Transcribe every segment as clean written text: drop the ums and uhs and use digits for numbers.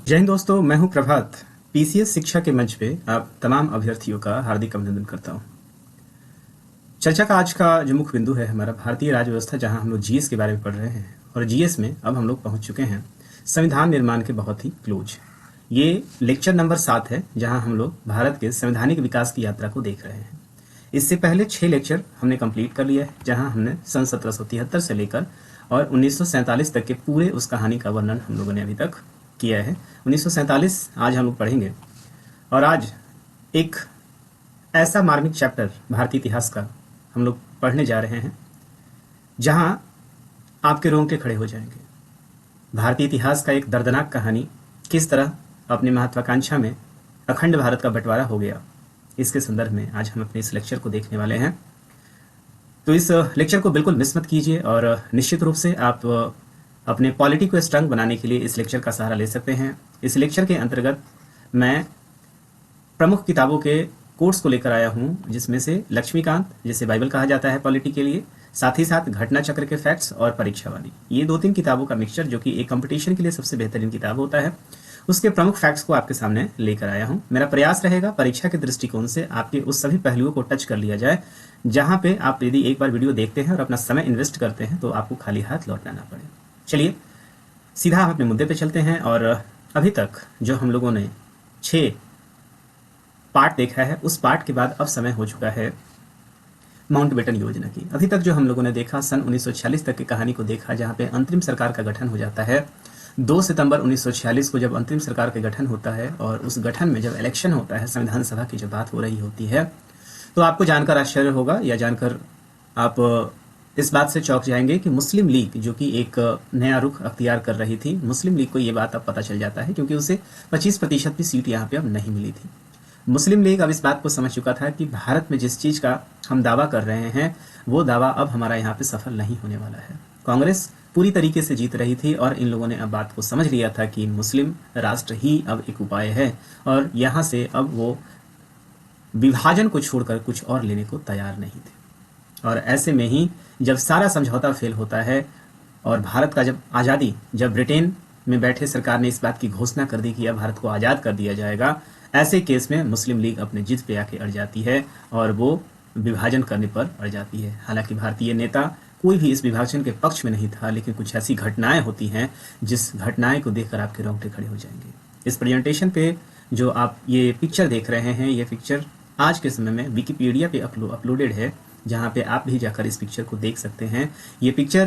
जय हिंद दोस्तों, मैं हूं प्रभात। पीसीएस शिक्षा के मंच पे आप तमाम अभ्यर्थियों का हार्दिक अभिनंदन करता हूं। चर्चा का आज का जो मुख्य बिंदु है हमारा भारतीय राज्य व्यवस्था, जहां हम लोग जीएस के बारे में पढ़ रहे हैं। और जीएस में अब हम लोग पहुंच चुके हैं संविधान निर्माण के बहुत ही क्लोज। ये लेक्चर नंबर 7 है, जहां हम लोग भारत के संवैधानिक विकास की यात्रा को देख रहे हैं। इससे पहले 6 लेक्चर हमने कंप्लीट कर लिया है, जहां हमने सन 1773 से लेकर और 1947 तक के पूरे उस कहानी का वर्णन हम लोगों ने अभी तक किया है। 1947 आज हम लोग पढ़ेंगे। और आज एक ऐसा मार्मिक चैप्टर भारतीय इतिहास का हम लोग पढ़ने जा रहे हैं, जहां आपके रोंगटे खड़े हो जाएंगे। भारतीय इतिहास का एक दर्दनाक कहानी किस तरह अपनी महत्वाकांक्षा में अखंड भारत का बंटवारा हो गया, इसके संदर्भ में आज हम अपने इस लेक्चर को देखने वाले हैं। तो इस लेक्चर को बिल्कुल मिस मत कीजिए और निश्चित रूप से आप अपने पॉलिटी को स्ट्रांग बनाने के लिए इस लेक्चर का सहारा ले सकते हैं। इस लेक्चर के अंतर्गत मैं प्रमुख किताबों के कोर्स को लेकर आया हूं, जिसमें से लक्ष्मीकांत, जिसे बाइबल कहा जाता है पॉलिटी के लिए, साथ ही साथ घटना चक्र के फैक्ट्स और परीक्षा वाली, ये 2-3 किताबों का मिक्सचर, जो कि एक कंपटीशन के लिए सबसे बेहतरीन किताब होता है, उसके प्रमुख फैक्ट्स को आपके सामने लेकर आया हूं। मेरा प्रयास रहेगा परीक्षा के दृष्टिकोण से आपके उस सभी पहलुओं को टच कर लिया जाए, जहां पे आप यदि एक बार वीडियो देखते हैं और अपना समय इन्वेस्ट करते हैं तो आपको खाली हाथ लौटना ना पड़े। चलिए सीधा हम अपने मुद्दे पे चलते हैं। और अभी तक जो हम लोगों ने 6 पार्ट देखा है, उस पार्ट के बाद अब समय हो चुका है माउंटबेटन योजना की। अभी तक जो हम लोगों ने देखा, सन 1946 तक की कहानी को देखा, जहां पे अंतरिम सरकार का गठन हो जाता है। 2 सितंबर 1946 को जब अंतरिम सरकार का गठन होता है और उस गठन में जब इलेक्शन होता है, संविधान सभा की जब बात हो रही होती है, तो आपको जानकर आश्चर्य होगा या जानकर आप इस बात से चौंक जाएंगे कि मुस्लिम लीग, जो कि एक नया रुख अख्तियार कर रही थी, मुस्लिम लीग को ये बात अब पता चल जाता है, क्योंकि उसे 25% भी सीट यहाँ पे अब नहीं मिली थी। मुस्लिम लीग अब इस बात को समझ चुका था कि भारत में जिस चीज का हम दावा कर रहे हैं, वो दावा अब हमारा यहाँ पे सफल नहीं होने वाला है। कांग्रेस पूरी तरीके से जीत रही थी और इन लोगों ने अब बात को समझ लिया था कि मुस्लिम राष्ट्र ही अब एक उपाय है, और यहाँ से अब वो विभाजन को छोड़कर कुछ और लेने को तैयार नहीं थे। और ऐसे में ही जब सारा समझौता फेल होता है और भारत का जब आज़ादी, जब ब्रिटेन में बैठे सरकार ने इस बात की घोषणा कर दी कि अब भारत को आज़ाद कर दिया जाएगा, ऐसे केस में मुस्लिम लीग अपने जिद पे आके अड़ जाती है और वो विभाजन करने पर अड़ जाती है। हालांकि भारतीय नेता कोई भी इस विभाजन के पक्ष में नहीं था, लेकिन कुछ ऐसी घटनाएं होती हैं जिस घटनाएं को देखकर आपके रोंगटे खड़े हो जाएंगे। इस प्रेजेंटेशन पे जो आप ये पिक्चर देख रहे हैं, ये पिक्चर आज के समय में विकिपीडिया पे अपलोडेड है, जहां पे आप भी जाकर इस पिक्चर को देख सकते हैं। ये पिक्चर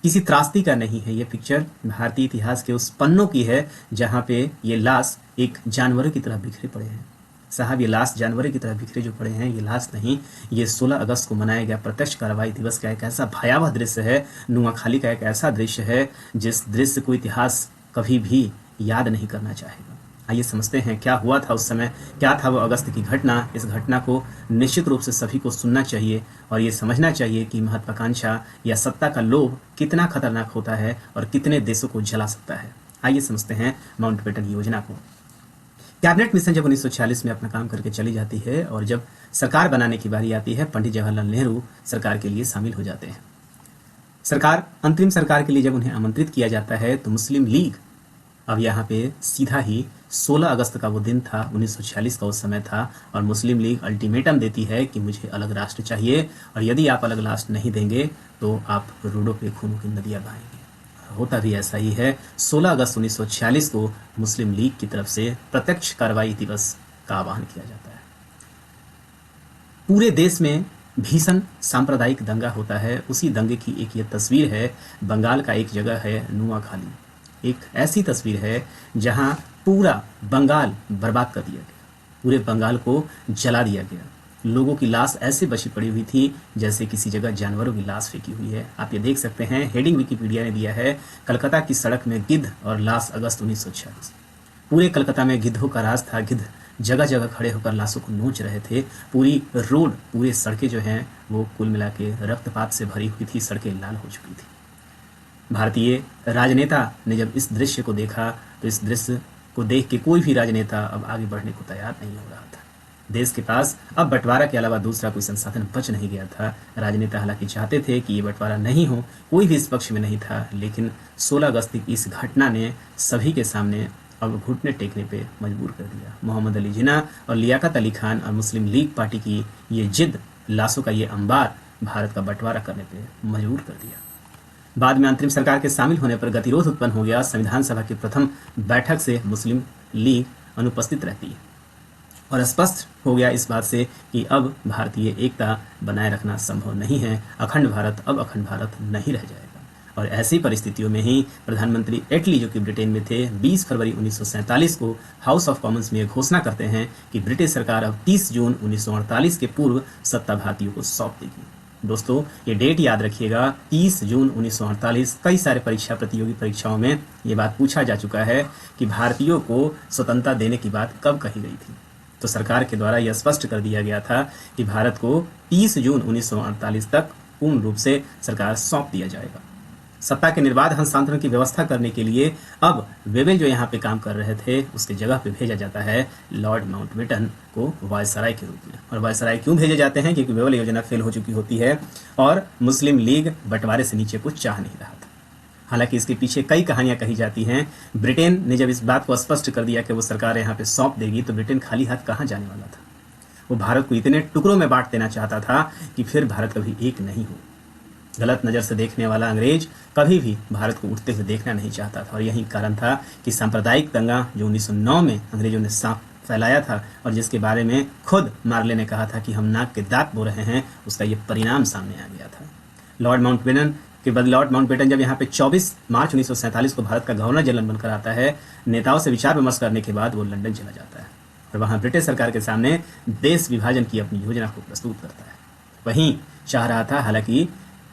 किसी त्रासदी का नहीं है, ये पिक्चर भारतीय इतिहास के उस पन्नों की है जहां पे ये लाश एक जानवरों की तरह बिखरे पड़े हैं। साहब, ये लाश जानवरों की तरह बिखरे जो पड़े हैं, ये लाश नहीं, ये 16 अगस्त को मनाया गया प्रत्यक्ष कार्रवाई दिवस का एक ऐसा भयावह दृश्य है, नुआखाली का एक ऐसा दृश्य है जिस दृश्य को इतिहास कभी भी याद नहीं करना चाहेगा। आइए समझते हैं क्या हुआ था उस समय, क्या था वो अगस्त की घटना। इस घटना को निश्चित रूप से सभी को सुनना चाहिए और ये समझना चाहिए कि महत्वाकांक्षा या सत्ता का लोभ कितना खतरनाक होता है और कितने देशों को जला सकता है। आइए समझते हैं माउंटबेटन योजना को। कैबिनेट मिशन जब 1946 में अपना काम करके चली जाती है और जब सरकार बनाने की बारी आती है, पंडित जवाहरलाल नेहरू सरकार के लिए शामिल हो जाते हैं। अंतरिम सरकार के लिए जब उन्हें आमंत्रित किया जाता है तो मुस्लिम लीग अब यहाँ पे सीधा ही 16 अगस्त का वो दिन था, 1946 का उस समय था, और मुस्लिम लीग अल्टीमेटम देती है कि मुझे अलग राष्ट्र चाहिए और यदि आप अलग राष्ट्र नहीं देंगे तो आप रोडों पे खूनों की नदियां बहाएंगे। होता भी ऐसा ही है। 16 अगस्त 1946 को मुस्लिम लीग की तरफ से प्रत्यक्ष कार्रवाई दिवस का आह्वान किया जाता है। पूरे देश में भीषण सांप्रदायिक दंगा होता है। उसी दंगे की एक ये तस्वीर है, बंगाल का एक जगह है नुआखाली। एक ऐसी तस्वीर है जहां पूरा बंगाल बर्बाद कर दिया गया, पूरे बंगाल को जला दिया गया। लोगों की लाश ऐसे बची पड़ी हुई थी जैसे किसी जगह जानवरों की लाश फेंकी हुई है। आप ये देख सकते हैं, हेडिंग विकिपीडिया ने दिया है, कलकत्ता की सड़क में गिद्ध और लाश अगस्त 1946। पूरे कलकत्ता में गिद्धों का राज था। गिद्ध जगह जगह खड़े होकर लाशों को नोच रहे थे। पूरी रोड, पूरी सड़कें जो हैं वो कुल मिला के रक्तपात से भरी हुई थी, सड़कें लाल हो चुकी थी। भारतीय राजनेता ने जब इस दृश्य को देखा तो इस दृश्य को देख के कोई भी राजनेता अब आगे बढ़ने को तैयार नहीं हो रहा था। देश के पास अब बंटवारा के अलावा दूसरा कोई संसाधन बच नहीं गया था। राजनेता हालांकि चाहते थे कि ये बंटवारा नहीं हो, कोई भी इस पक्ष में नहीं था, लेकिन 16 अगस्त की इस घटना ने सभी के सामने अब घुटने टेकने पे मजबूर कर दिया। मोहम्मद अली जिन्ना और लियाकत अली खान और मुस्लिम लीग पार्टी की ये जिद, लाशों का ये अंबार भारत का बंटवारा करने पे मजबूर कर दिया। बाद में अंतरिम सरकार के शामिल होने पर गतिरोध उत्पन्न हो गया। संविधान सभा की प्रथम बैठक से मुस्लिम लीग अनुपस्थित रहती है और स्पष्ट हो गया इस बात से कि अब भारतीय एकता बनाए रखना संभव नहीं है। अखंड भारत अब अखंड भारत नहीं रह जाएगा। और ऐसी परिस्थितियों में ही प्रधानमंत्री एटली, जो कि ब्रिटेन में थे, 20 फरवरी 1947 को हाउस ऑफ कॉमन्स में घोषणा करते हैं कि ब्रिटिश सरकार अब 30 जून 1948 के पूर्व सत्ता भारतीयों को सौंप देगी। दोस्तों, ये डेट याद रखिएगा, 30 जून 1948। कई सारे परीक्षा प्रतियोगी परीक्षाओं में ये बात पूछा जा चुका है कि भारतीयों को स्वतंत्रता देने की बात कब कही गई थी। तो सरकार के द्वारा यह स्पष्ट कर दिया गया था कि भारत को 30 जून 1948 तक पूर्ण रूप से सरकार सौंप दिया जाएगा। सत्ता के निर्बाध हस्तांतरण की व्यवस्था करने के लिए अब वेवेल, जो यहाँ पे काम कर रहे थे, उसके जगह पे भेजा जाता है लॉर्ड माउंटबेटन को वायसराय के रूप में। और वायसराय क्यों भेजे जाते हैं? क्योंकि वेवेल योजना फेल हो चुकी होती है और मुस्लिम लीग बंटवारे से नीचे कुछ चाह नहीं रहा था। हालांकि इसके पीछे कई कहानियां कही जाती हैं। ब्रिटेन ने जब इस बात को स्पष्ट कर दिया कि वो सरकार यहाँ पे सौंप देगी, तो ब्रिटेन खाली हाथ कहाँ जाने वाला था। वो भारत को इतने टुकड़ों में बांट देना चाहता था कि फिर भारत कभी एक नहीं हो। गलत नज़र से देखने वाला अंग्रेज कभी भी भारत को उठते हुए देखना नहीं चाहता था। और यही कारण था कि सांप्रदायिक दंगा जो 1909 में अंग्रेजों ने सांप फैलाया था और जिसके बारे में खुद मार्ले ने कहा था कि हम नाक के दांत बो रहे हैं, उसका ये परिणाम सामने आ गया था। लॉर्ड माउंटबेटन जब यहाँ पे 24 मार्च 1947 को भारत का गवर्नर जनरल बनकर आता है, नेताओं से विचार विमर्श करने के बाद वो लंदन चला जाता है और वहाँ ब्रिटिश सरकार के सामने देश विभाजन की अपनी योजना को प्रस्तुत करता है। वहीं चाह रहा था, हालांकि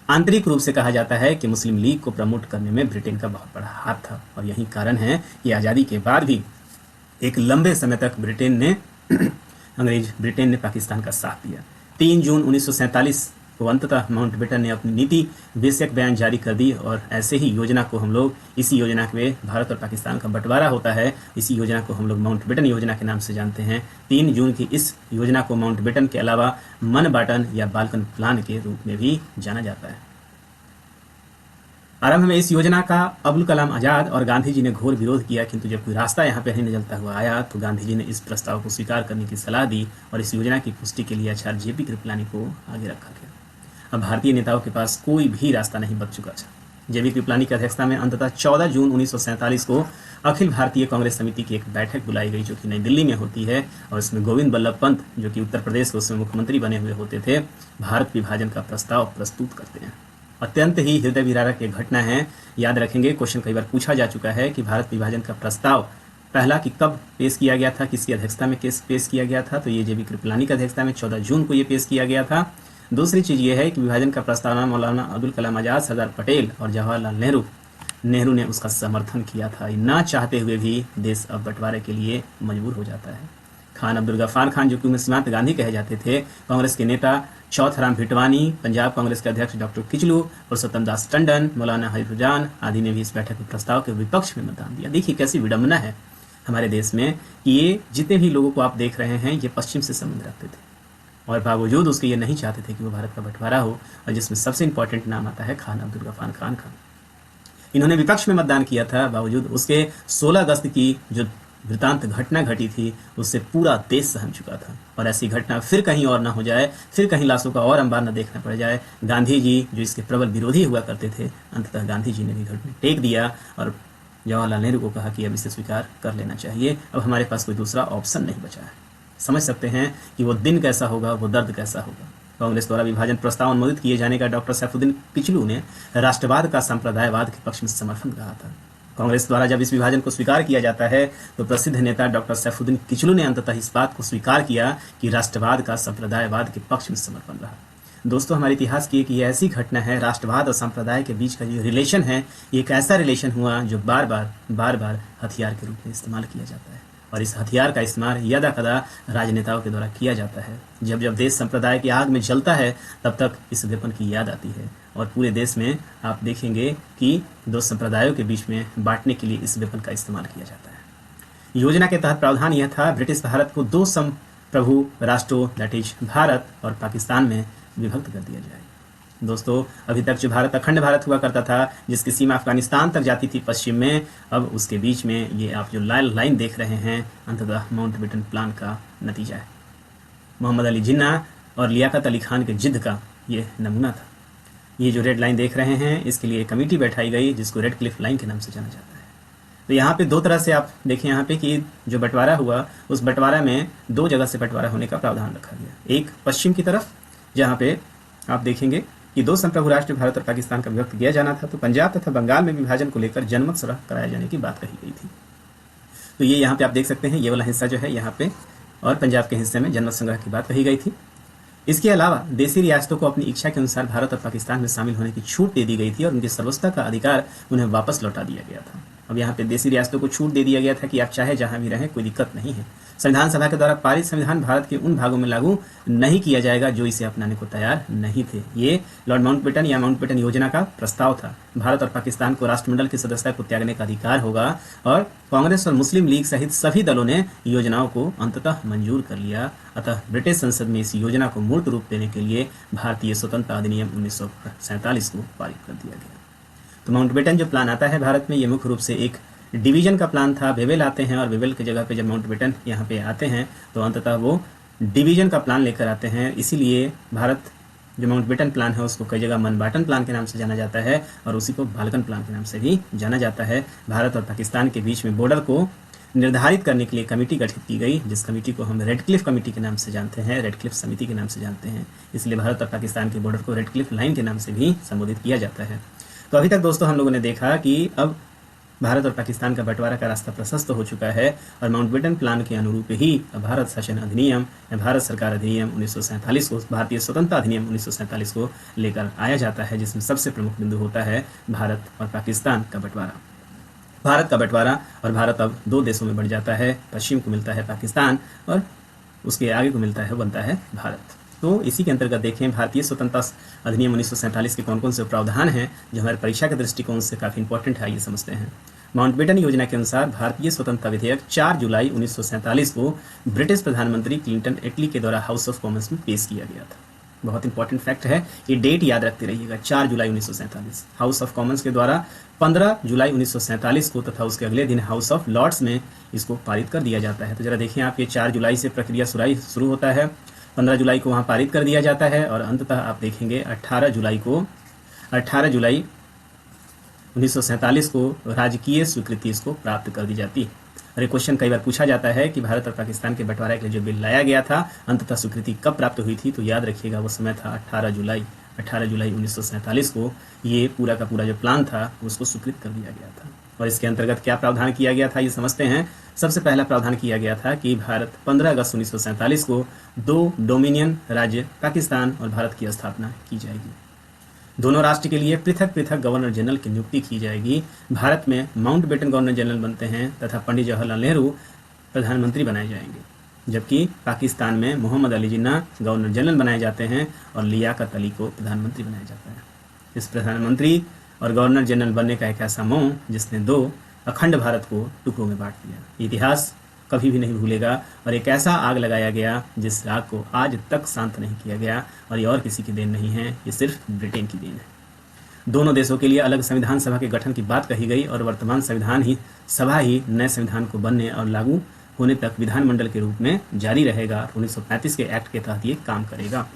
आंतरिक रूप से कहा जाता है कि मुस्लिम लीग को प्रमोट करने में ब्रिटेन का बहुत बड़ा हाथ था। और यही कारण है कि आज़ादी के बाद भी एक लंबे समय तक ब्रिटेन ने पाकिस्तान का साथ दिया। 3 जून 1947 को अंततः माउंटबेटन ने अपनी नीति विषयक बयान जारी कर दी और ऐसे ही योजना को हम लोग, इसी योजना में भारत और पाकिस्तान का बंटवारा होता है, इसी योजना को हम लोग माउंटबेटन योजना के नाम से जानते हैं। 3 जून की इस योजना को माउंटबेटन के अलावा मनबाटन या बाल्कन प्लान के रूप में भी जाना जाता है। आरंभ में इस योजना का अब्दुल कलाम आजाद और गांधी जी ने घोर विरोध किया, किंतु जब कोई रास्ता यहाँ पे नहीं निकलता हुआ आया तो गांधी जी ने इस प्रस्ताव को स्वीकार करने की सलाह दी और इस योजना की पुष्टि के लिए आचार्य जेपी कृपलानी को आगे रखा गया। अब भारतीय नेताओं के पास कोई भी रास्ता नहीं बच चुका था। जेबी कृपलानी की अध्यक्षता में अंततः 14 जून 1947 को अखिल भारतीय कांग्रेस समिति की एक बैठक बुलाई गई, जो कि नई दिल्ली में होती है और इसमें गोविंद बल्लभ पंत, जो कि उत्तर प्रदेश के उसमें मुख्यमंत्री बने हुए होते थे, भारत विभाजन का प्रस्ताव प्रस्तुत करते हैं। अत्यंत ही हृदय विदारक एक घटना है। याद रखेंगे, क्वेश्चन कई बार पूछा जा चुका है कि भारत विभाजन का प्रस्ताव पहला कि कब पेश किया गया था, किसकी अध्यक्षता में पेश किया गया था, तो ये जेबी कृपलानी की अध्यक्षता में 14 जून को ये पेश किया गया था। दूसरी चीज़ ये है कि विभाजन का प्रस्तावना मौलाना अब्दुल कलाम आजाद, सरदार पटेल और जवाहरलाल नेहरू ने उसका समर्थन किया था। ना चाहते हुए भी देश अब बंटवारे के लिए मजबूर हो जाता है। खान अब्दुल गफ्फार खान, जो कि उन्हें सीमांत गांधी कहे जाते थे, कांग्रेस के नेता चौथराम भिटवानी, पंजाब कांग्रेस के अध्यक्ष डॉक्टर किचलू, पुरुषोत्तम दास टंडन, मौलाना हरिफुजान आदि ने भी इस बैठक के प्रस्ताव के विपक्ष में मतदान दिया। देखिए कैसी विडंबना है हमारे देश में कि ये जितने भी लोगों को आप देख रहे हैं, ये पश्चिम से संबंध रखते थे और बावजूद उसके ये नहीं चाहते थे कि वो भारत का बंटवारा हो। और जिसमें सबसे इंपॉर्टेंट नाम आता है खान अब्दुल गफ्फार खान का। इन्होंने विपक्ष में मतदान किया था, बावजूद उसके 16 अगस्त की जो वृतांत घटना घटी थी, उससे पूरा देश सहम चुका था। और ऐसी घटना फिर कहीं और ना हो जाए, फिर कहीं लाशों का और अंबार न देखना पड़ जाए। गांधी जी, जो इसके प्रबल विरोधी हुआ करते थे, अंततः गांधी जी ने भी घटना टेक दिया और जवाहरलाल नेहरू को कहा कि अब इसे स्वीकार कर लेना चाहिए, अब हमारे पास कोई दूसरा ऑप्शन नहीं बचा है। समझ सकते हैं कि वो दिन कैसा होगा, वो दर्द कैसा होगा। कांग्रेस द्वारा विभाजन प्रस्ताव अनुमोदित किए जाने का डॉक्टर सैफुद्दीन किचलू ने राष्ट्रवाद का संप्रदायवाद के पक्ष में समर्थन कहा था। कांग्रेस द्वारा जब इस विभाजन को स्वीकार किया जाता है तो प्रसिद्ध नेता डॉक्टर सैफुद्दीन किचलू ने अंततः इस बात को स्वीकार किया कि राष्ट्रवाद का संप्रदायवाद के पक्ष में समर्पण रहा। दोस्तों, हमारे इतिहास की एक ये ऐसी घटना है, राष्ट्रवाद और संप्रदाय के बीच का जो रिलेशन है, ये एक ऐसा रिलेशन हुआ जो बार बार हथियार के रूप में इस्तेमाल किया जाता है। और इस हथियार का इस्तेमाल यदा कदा राजनेताओं के द्वारा किया जाता है। जब जब देश संप्रदाय की आग में जलता है, तब तक इस वेपन की याद आती है। और पूरे देश में आप देखेंगे कि दो संप्रदायों के बीच में बांटने के लिए इस वेपन का इस्तेमाल किया जाता है। योजना के तहत प्रावधान यह था, ब्रिटिश भारत को 2 संप्रभु राष्ट्रों दैट इज भारत और पाकिस्तान में विभक्त कर दिया जाए। दोस्तों, अभी तक जो भारत अखंड भारत हुआ करता था, जिसकी सीमा अफगानिस्तान तक जाती थी पश्चिम में, अब उसके बीच में ये आप जो लाल लाइन देख रहे हैं, अंततः माउंटबेटन प्लान का नतीजा है। मोहम्मद अली जिन्ना और लियाकत अली खान के जिद का ये नमूना था। ये जो रेड लाइन देख रहे हैं, इसके लिए कमेटी बैठाई गई जिसको रेड क्लिफ लाइन के नाम से जाना जाता है। तो यहाँ पे दो तरह से आप देखें यहाँ पे कि जो बंटवारा हुआ, उस बंटवारा में दो जगह से बंटवारा होने का प्रावधान रखा गया। एक पश्चिम की तरफ, जहाँ पे आप देखेंगे कि दो संप्रभु राष्ट्र भारत और पाकिस्तान का विभक्त किया जाना था, तो पंजाब तथा बंगाल में विभाजन को लेकर जनमत सभा कराए जाने की बात कही गई थी। तो ये यहाँ पे आप देख सकते हैं, ये वाला हिस्सा जो है यहाँ पे, और पंजाब के हिस्से में जनमत संग्रह की बात कही गई थी। इसके अलावा देसी रियासतों को अपनी इच्छा के अनुसार भारत और पाकिस्तान में शामिल होने की छूट दे दी गई थी और उनकी सर्वोच्चता का अधिकार उन्हें वापस लौटा दिया गया था। अब यहाँ पे देसी रियासतों को छूट दे दिया गया था कि आप चाहे जहां भी रहें, कोई दिक्कत नहीं है। संविधान सभा के द्वारा पारित संविधान भारत के उन भागों में लागू नहीं किया जाएगा जो इसे अपनाने को तैयार नहीं थे। ये लॉर्ड माउंटबेटन या माउंटबेटन योजना का प्रस्ताव था। भारत और पाकिस्तान को राष्ट्रमंडल की सदस्यता को त्यागने का अधिकार होगा, और कांग्रेस और मुस्लिम लीग सहित सभी दलों ने योजनाओं को अंततः मंजूर कर लिया। अतः ब्रिटिश संसद में इस योजना को मूर्त रूप देने के लिए भारतीय स्वतंत्रता अधिनियम 1947 को पारित कर दिया गया। तो माउंटबेटन जो प्लान आता है भारत में, ये मुख्य रूप से एक डिवीजन का प्लान था। वेवेल आते हैं और वेवेल की जगह पे जब माउंटबेटन यहाँ पे आते हैं तो अंततः वो डिवीजन का प्लान लेकर आते हैं। इसीलिए भारत जो माउंटबेटन प्लान है उसको कई जगह मनबाटन प्लान के नाम से जाना जाता है, और उसी को बाल्कन प्लान के नाम से भी जाना जाता है। भारत और पाकिस्तान के बीच में बॉर्डर को निर्धारित करने के लिए कमेटी गठित की गई, जिस कमेटी को हम रेड क्लिफ कमेटी के नाम से जानते हैं, रेड क्लिफ समिति के नाम से जानते हैं। इसलिए भारत और पाकिस्तान के बॉर्डर को रेड क्लिफ लाइन के नाम से भी संबोधित किया जाता है। तो अभी तक दोस्तों हम लोगों ने देखा कि अब भारत और पाकिस्तान का बंटवारा का रास्ता प्रशस्त हो चुका है, और माउंटबेटन प्लान के अनुरूप ही भारत शासन अधिनियम या भारत सरकार अधिनियम 1947 को, भारतीय स्वतंत्रता अधिनियम 1947 को लेकर आया जाता है, जिसमें सबसे प्रमुख बिंदु होता है भारत और पाकिस्तान का बंटवारा। भारत का बंटवारा, और भारत अब दो देशों में बढ़ जाता है। पश्चिम को मिलता है पाकिस्तान और उसके आगे को मिलता है, बनता है भारत। तो इसी के अंतर्गत देखें भारतीय स्वतंत्रता अधिनियम 1947 के कौन कौन से प्रावधान हैं जो हमारे परीक्षा के दृष्टिकोण से काफ़ी इंपॉर्टेंट है, ये समझते हैं। माउंटबेटन योजना के अनुसार भारतीय स्वतंत्रता विधेयक 4 जुलाई 1947 को ब्रिटिश प्रधानमंत्री क्लिंटन एटली के द्वारा हाउस ऑफ कॉमन्स में पेश किया गया था। बहुत इंपॉर्टेंट फैक्ट है, ये डेट याद रखते रहिएगा, 4 जुलाई 1947। हाउस ऑफ कॉमन्स के द्वारा 15 जुलाई 1947 को तथा उसके अगले दिन हाउस ऑफ लॉर्ड्स में इसको पारित कर दिया जाता है। तो जरा देखें आप, ये 4 जुलाई से प्रक्रिया शुरू होता है, 15 जुलाई को वहाँ पारित कर दिया जाता है, और अंततः आप देखेंगे 18 जुलाई 1947 को राजकीय स्वीकृति इसको प्राप्त कर दी जाती है। और ये क्वेश्चन कई बार पूछा जाता है कि भारत और पाकिस्तान के बंटवारे के लिए जो बिल लाया गया था, अंततः स्वीकृति कब प्राप्त हुई थी, तो याद रखिएगा वो समय था 18 जुलाई 1947 को ये पूरा का पूरा जो प्लान था उसको स्वीकृत कर दिया गया था। और इसके अंतर्गत क्या प्रावधान किया गया था, ये समझते हैं। सबसे पहला प्रावधान किया गया था कि भारत 15 अगस्त 1947 को 2 डोमिनियन राज्य पाकिस्तान और भारत की स्थापना की जाएगी। दोनों राष्ट्र के लिए पृथक पृथक गवर्नर जनरल की नियुक्ति की जाएगी। भारत में माउंटबेटन गवर्नर जनरल बनते हैं तथा पंडित जवाहरलाल नेहरू प्रधानमंत्री बनाए जाएंगे, जबकि पाकिस्तान में मोहम्मद अली जिन्ना गवर्नर जनरल बनाए जाते हैं और लियाकत अली को प्रधानमंत्री बनाया जाता है। इस प्रधानमंत्री और गवर्नर जनरल बनने का एक ऐसा मोह जिसने 2 अखंड भारत को टुकड़ों में बांट दिया, इतिहास कभी भी नहीं भूलेगा। और एक ऐसा आग लगाया गया जिस आग को आज तक शांत नहीं किया गया, और ये और किसी की देन नहीं है, ये सिर्फ ब्रिटेन की देन है। दोनों देशों के लिए अलग संविधान सभा के गठन की बात कही गई, और वर्तमान संविधान सभा ही नए संविधान को बनने और लागू होने तक विधानमंडल के रूप में जारी रहेगा। 1935 के एक्ट के तहत ये काम करेगा।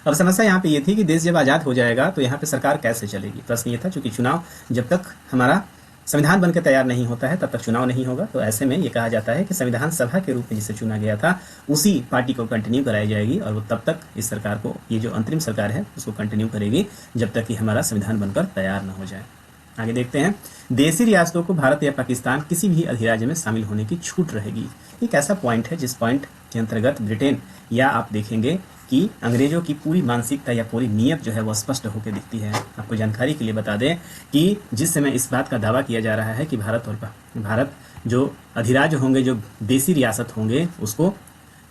अब समस्या यहाँ पे ये थी कि देश जब आज़ाद हो जाएगा तो यहाँ पे सरकार कैसे चलेगी। प्रश्न ये था, चूंकि चुनाव जब तक हमारा संविधान बनकर तैयार नहीं होता है तब तक चुनाव नहीं होगा, तो ऐसे में ये कहा जाता है कि संविधान सभा के रूप में जिसे चुना गया था उसी पार्टी को कंटिन्यू कराई जाएगी, और वो तब तक इस सरकार को, ये जो अंतरिम सरकार है उसको कंटिन्यू करेगी जब तक कि हमारा संविधान बनकर तैयार न हो जाए। आगे देखते हैं, देशी रियासतों को भारत या पाकिस्तान किसी भी अधिराज्य में शामिल होने की छूट रहेगी। एक ऐसा पॉइंट है जिस पॉइंट के अंतर्गत ब्रिटेन, या आप देखेंगे कि अंग्रेजों की पूरी मानसिकता या पूरी नीयत जो है वो स्पष्ट होकर दिखती है। आपको जानकारी के लिए बता दें कि जिस समय इस बात का दावा किया जा रहा है कि भारत जो अधिराज्य होंगे, जो देसी रियासत होंगे, उसको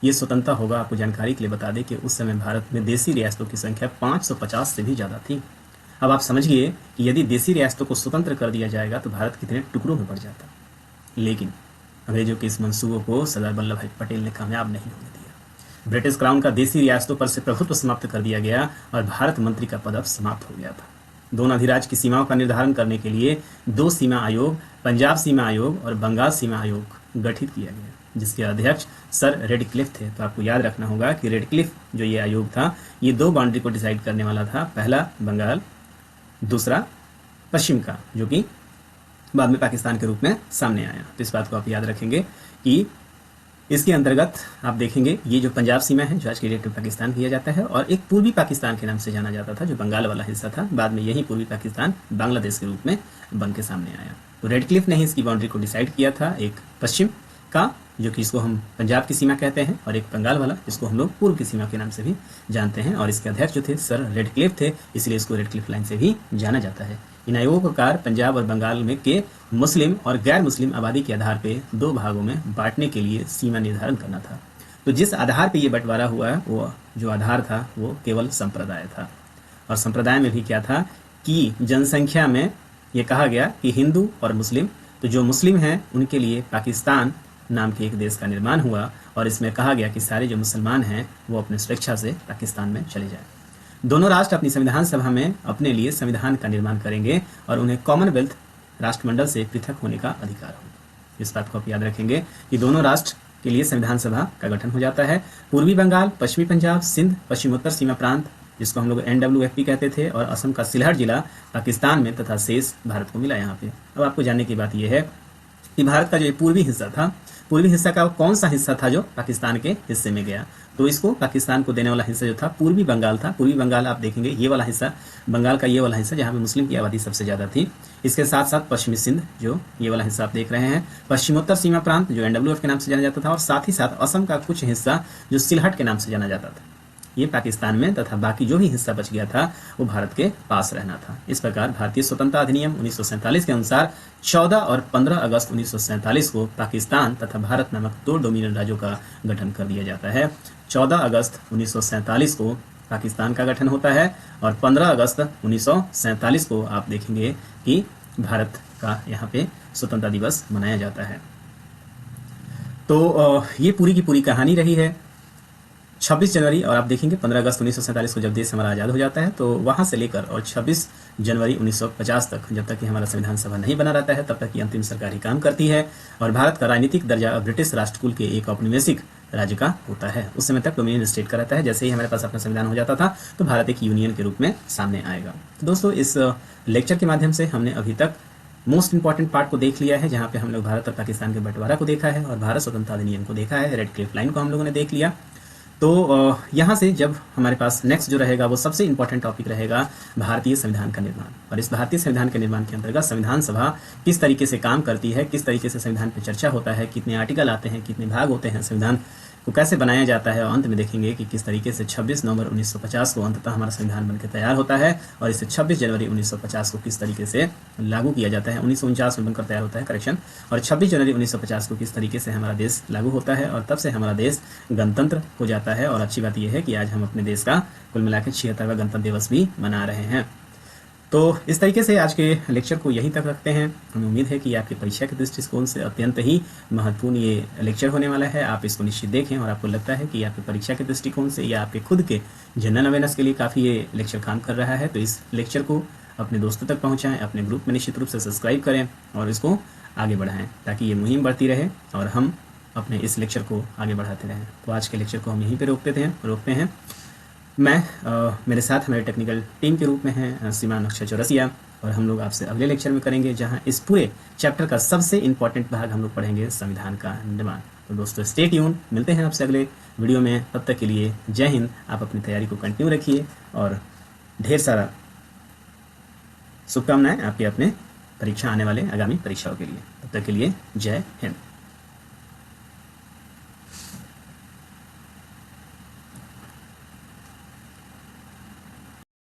ये स्वतंत्रता होगा, आपको जानकारी के लिए बता दें कि उस समय भारत में देसी रियासतों की संख्या 550 से भी ज़्यादा थी। अब आप समझिए कि यदि देसी रियासतों को स्वतंत्र कर दिया जाएगा तो भारत कितने टुकड़ों में बढ़ जाता। लेकिन अंग्रेजों के इस मंसूबों को सरदार वल्लभ भाई पटेल ने कामयाब नहीं होने दिया। ब्रिटिश क्राउन का देसी रियासतों पर से प्रभुत्व समाप्त कर दिया गया और भारत मंत्री का पद अब समाप्त हो गया था। दोनों अधिराज की सीमाओं का निर्धारण करने के लिए 2 सीमा आयोग, पंजाब सीमा आयोग और बंगाल सीमा आयोग गठित किया गया, जिसके अध्यक्ष सर रेडक्लिफ थे। तो आपको याद रखना होगा कि रेडक्लिफ जो ये आयोग था, ये 2 बाउंड्री को डिसाइड करने वाला था, पहला बंगाल, दूसरा पश्चिम का, जो कि बाद में पाकिस्तान के रूप में सामने आया। तो इस बात को आप याद रखेंगे कि इसके अंतर्गत आप देखेंगे ये जो पंजाब सीमा है, जो आज के डेट में पाकिस्तान किया जाता है, और एक पूर्वी पाकिस्तान के नाम से जाना जाता था, जो बंगाल वाला हिस्सा था। बाद में यही पूर्वी पाकिस्तान बांग्लादेश के रूप में बन के सामने आया। तो रेडक्लिफ ने ही इसकी बाउंड्री को डिसाइड किया था, एक पश्चिम का, जो कि इसको हम पंजाब की सीमा कहते हैं, और एक बंगाल वाला, जिसको हम लोग पूर्व की सीमा के नाम से भी जानते हैं। और इसके अध्यक्ष जो थे सर रेडक्लिफ थे, इसलिए इसको रेडक्लिफ लाइन से भी जाना जाता है। इन आयोगों का कार्य पंजाब और बंगाल में के मुस्लिम और गैर मुस्लिम आबादी के आधार पे 2 भागों में बांटने के लिए सीमा निर्धारण करना था। तो जिस आधार पे ये बंटवारा हुआ है, वो जो आधार था वो केवल संप्रदाय था। और संप्रदाय में भी क्या था कि जनसंख्या में ये कहा गया कि हिंदू और मुस्लिम, तो जो मुस्लिम हैं उनके लिए पाकिस्तान नाम के एक देश का निर्माण हुआ, और इसमें कहा गया कि सारे जो मुसलमान हैं वो अपने स्वेच्छा से पाकिस्तान में चले जाएं। दोनों राष्ट्र अपनी संविधान सभा में अपने लिए संविधान का निर्माण करेंगे और उन्हें कॉमनवेल्थ राष्ट्रमंडल से पृथक होने का अधिकार होगा। इस बात को आप याद रखेंगे कि दोनों राष्ट्र के लिए संविधान सभा का गठन हो जाता है। पूर्वी बंगाल, पश्चिमी पंजाब, सिंध, पश्चिमोत्तर सीमा प्रांत, जिसको हम लोग NWFP कहते थे, और असम का सिलहट जिला पाकिस्तान में तथा शेष भारत को मिला यहाँ पे। अब आपको जानने की बात यह है कि भारत का जो पूर्वी हिस्सा था, पूर्वी हिस्सा का कौन सा हिस्सा था जो पाकिस्तान के हिस्से में गया? तो इसको पाकिस्तान को देने वाला हिस्सा जो था पूर्वी बंगाल था। पूर्वी बंगाल आप देखेंगे ये वाला हिस्सा, बंगाल का ये वाला हिस्सा जहाँ पे मुस्लिम की आबादी सबसे ज़्यादा थी। इसके साथ साथ पश्चिमी सिंध, जो ये वाला हिस्सा आप देख रहे हैं, पश्चिमोत्तर सीमा प्रांत जो NWF के नाम से जाना जाता था, और साथ ही साथ असम का कुछ हिस्सा जो सिलहट के नाम से जाना जाता था, ये पाकिस्तान में, तथा बाकी जो भी हिस्सा बच गया था वो भारत के पास रहना था। इस प्रकार भारतीय स्वतंत्रता अधिनियम 1947 के अनुसार 14 और 15 अगस्त 1947 को पाकिस्तान तथा भारत नामक 2 डोमिनियन राज्यों का गठन कर दिया जाता है। 14 अगस्त 1947 को पाकिस्तान का गठन होता है, और 15 अगस्त 1947 को आप देखेंगे कि भारत का यहाँ पे स्वतंत्रता दिवस मनाया जाता है। तो ये पूरी की पूरी कहानी रही है। 26 जनवरी, और आप देखेंगे 15 अगस्त 1947 को जब देश हमारा आज़ाद हो जाता है, तो वहाँ से लेकर और 26 जनवरी 1950 तक, जब तक कि हमारा संविधान सभा नहीं बना रहता है, तब तक की अंतिम सरकार ही काम करती है, और भारत का राजनीतिक दर्जा ब्रिटिश राष्ट्रकुल के एक औपनिवेशिक राज्य का होता है। उस समय तक डोमिनियन स्टेट का रहता है। जैसे ही हमारे पास अपना संविधान हो जाता था, तो भारत एक यूनियन के रूप में सामने आएगा। तो दोस्तों, इस लेक्चर के माध्यम से हमने अभी तक मोस्ट इंपॉर्टेंट पार्ट को देख लिया है, जहाँ पे हम लोग भारत और पाकिस्तान के बंटवारा को देखा है, और भारत स्वतंत्रता अधिनियम को देखा है, रेडक्लिफ लाइन को हम लोगों ने देख लिया। तो यहाँ से जब हमारे पास नेक्स्ट जो रहेगा वो सबसे इंपॉर्टेंट टॉपिक रहेगा भारतीय संविधान का निर्माण। और इस भारतीय संविधान के निर्माण के अंतर्गत संविधान सभा किस तरीके से काम करती है, किस तरीके से संविधान पर चर्चा होता है, कितने आर्टिकल आते हैं, कितने भाग होते हैं, संविधान को कैसे बनाया जाता है, और अंत में देखेंगे कि किस तरीके से 26 नवंबर 1950 को अंततः हमारा संविधान बनकर तैयार होता है, और इसे 26 जनवरी 1950 को किस तरीके से लागू किया जाता है। 1949 में बनकर तैयार होता है, करेक्शन, और 26 जनवरी 1950 को किस तरीके से हमारा देश लागू होता है, और तब से हमारा देश गणतंत्र हो जाता है। और अच्छी बात यह है कि आज हम अपने देश का कुल मिलाकर 76वां गणतंत्र दिवस भी मना रहे हैं। तो इस तरीके से आज के लेक्चर को यहीं तक रखते हैं। हमें उम्मीद है कि आपकी परीक्षा के दृष्टिकोण से अत्यंत ही महत्वपूर्ण ये लेक्चर होने वाला है। आप इसको निश्चित देखें, और आपको लगता है कि आपकी परीक्षा के दृष्टिकोण से या आपके खुद के जनरल अवेयरनेस के लिए काफ़ी ये लेक्चर काम कर रहा है, तो इस लेक्चर को अपने दोस्तों तक पहुँचाएँ, अपने ग्रुप में निश्चित रूप से सब्सक्राइब करें और इसको आगे बढ़ाएँ, ताकि ये मुहिम बढ़ती रहे और हम अपने इस लेक्चर को आगे बढ़ाते रहें। तो आज के लेक्चर को हम यहीं पर रोकते हैं। मैं मेरे साथ हमारे टेक्निकल टीम के रूप में हैं श्रीमान अक्षय चौरसिया, और हम लोग आपसे अगले लेक्चर में करेंगे, जहां इस पूरे चैप्टर का सबसे इंपॉर्टेंट भाग हम लोग पढ़ेंगे, संविधान का निर्माण। तो दोस्तों, स्टे ट्यून, मिलते हैं आपसे अगले वीडियो में। तब तक के लिए जय हिंद। आप अपनी तैयारी को कंटिन्यू रखिए, और ढेर सारा शुभकामनाएं आपके अपने परीक्षा आने वाले आगामी परीक्षाओं के लिए। तब तक के लिए जय हिंद।